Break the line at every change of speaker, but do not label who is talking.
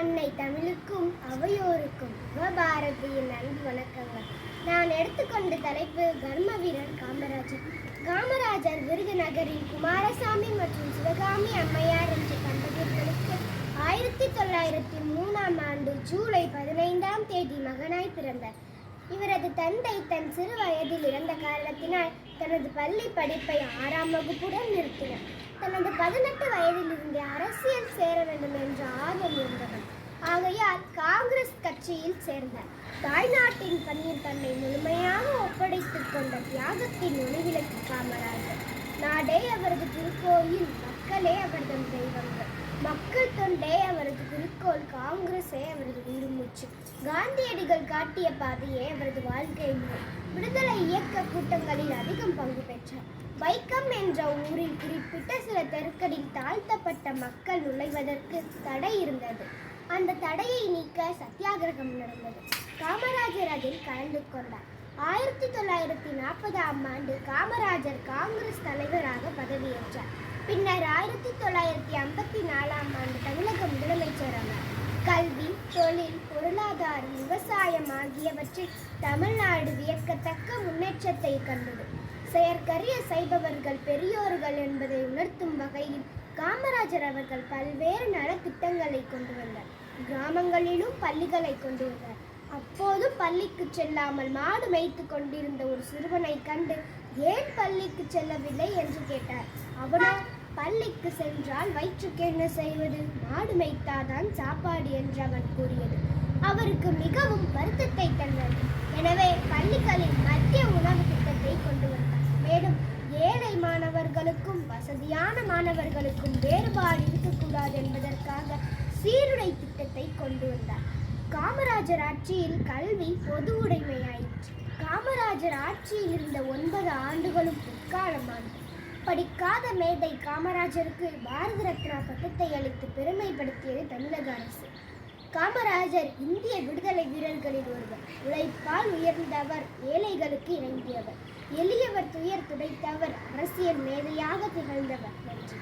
அன்னை தமிழுக்கும் அவையோருக்கும் யுவபாரதியின் அன்பு வணக்கங்கள். நான் எடுத்துக்கொண்ட தலைப்பு கர்ம வீரர் காமராஜர். காமராஜர் விருதுநகரில் குமாரசாமி மற்றும் சிவகாமி அம்மையார் என்ற தம்பதியர்களுக்கு 1903 ஜூலை 15 மகனாய் பிறந்தார். இவரது தந்தை தன் சிறு வயதில் இறந்த காரணத்தினால் தனது பள்ளி படிப்பை 6ஆம் வகுப்புடன் நிறுத்தினார். தனது 18 வயதிலிருந்து அரசியல் சேர வேண்டும் என்ற ஆர்வம் இருந்தவர். ஆகையால் காங்கிரஸ் கட்சியில் சேர்ந்தார். தாய்நாட்டின் பணியில் தன்னை முழுமையாக ஒப்படைத்துக் கொண்ட தியாகத்தின் ஒளிவிளக்கு காமராஜர். நாடே அவரது திருக்கோயில், மக்களே அவரது தெய்வங்கள். மக்கள் தொண்டே அவரது குறிக்கோள், காங்கிரஸே அவரது உயிர்மூச்சு. காந்தியடிகள் காட்டிய பாதையே அவரது வாழ்க்கை முறை. விடுதலை இயக்க கூட்டங்களில் அதிகம் பங்கு பெற்றார். வைக்கம் என்ற ஊரில் குறிப்பிட்ட சில தெருக்களில் தாழ்த்தப்பட்ட மக்கள் நுழைவதற்கு தடை இருந்தது. அந்த தடையை நீக்க சத்தியாகிரகம் நடந்தது. காமராஜர் அதில் கலந்து கொண்டார். 1940ஆம் ஆண்டு காமராஜர் காங்கிரஸ் தலைவராக பதவியேற்றார். பின்னர் 1954ஆம் ஆண்டு தமிழக முதலமைச்சரானார். கல்வி, தொழில், பொருளாதாரம், விவசாயம் ஆகியவற்றில் தமிழ்நாடு வியக்கத்தக்க முன்னேற்றத்தை கண்டது. செயற்கரிய செய்பவர்கள் பெரியோர்கள் என்பதை உணர்த்தும் வகையில் காமராஜர் அவர்கள் பல்வேறு நலத்திட்டங்களை கொண்டு வந்தார். கிராமங்களிலும் பள்ளிகளை கொண்டு வந்தார். அப்போது பள்ளிக்கு செல்லாமல் மாடு மேய்த்து கொண்டிருந்த ஒரு சிறுவனை கண்டு ஏன் பள்ளிக்கு செல்லவில்லை என்று கேட்டார். அவனோ, பள்ளிக்கு சென்றால் வயிற்றுக்கு என்ன செய்வது, மாடு மேய்த்தாதான் சாப்பாடு என்று அவன் கூறியது அவருக்கு மிகவும் வருத்தத்தை தந்தது. எனவே பள்ளிகளில் மத்திய உணவு திட்டத்தை கொண்டு வந்தார். மேலும் ஏழை மாணவர்களுக்கும் வசதியான மாணவர்களுக்கும் வேறுபாடு இருக்கக்கூடாது என்பதற்காக சீருடை திட்டத்தை கொண்டு வந்தார். காமராஜர் ஆட்சியில் கல்வி பொது உடைமையாயிற்று. காமராஜர் ஆட்சியில் இருந்த 9 ஆண்டுகளும் பிற்காலமானது. படிக்காத மேதை காமராஜருக்கு பாரத ரத்னா பட்டத்தை அளித்து பெருமைப்படுத்தியது தமிழக அரசு. காமராஜர் இந்திய விடுதலை வீரர்களில் ஒருவர். உழைப்பால் உயர்ந்தவர், ஏழைகளுக்கு இறங்கியவர், எளியவர் துயர் துடைத்தவர், அரசியல் மேதையாக திகழ்ந்தவர். நன்றி.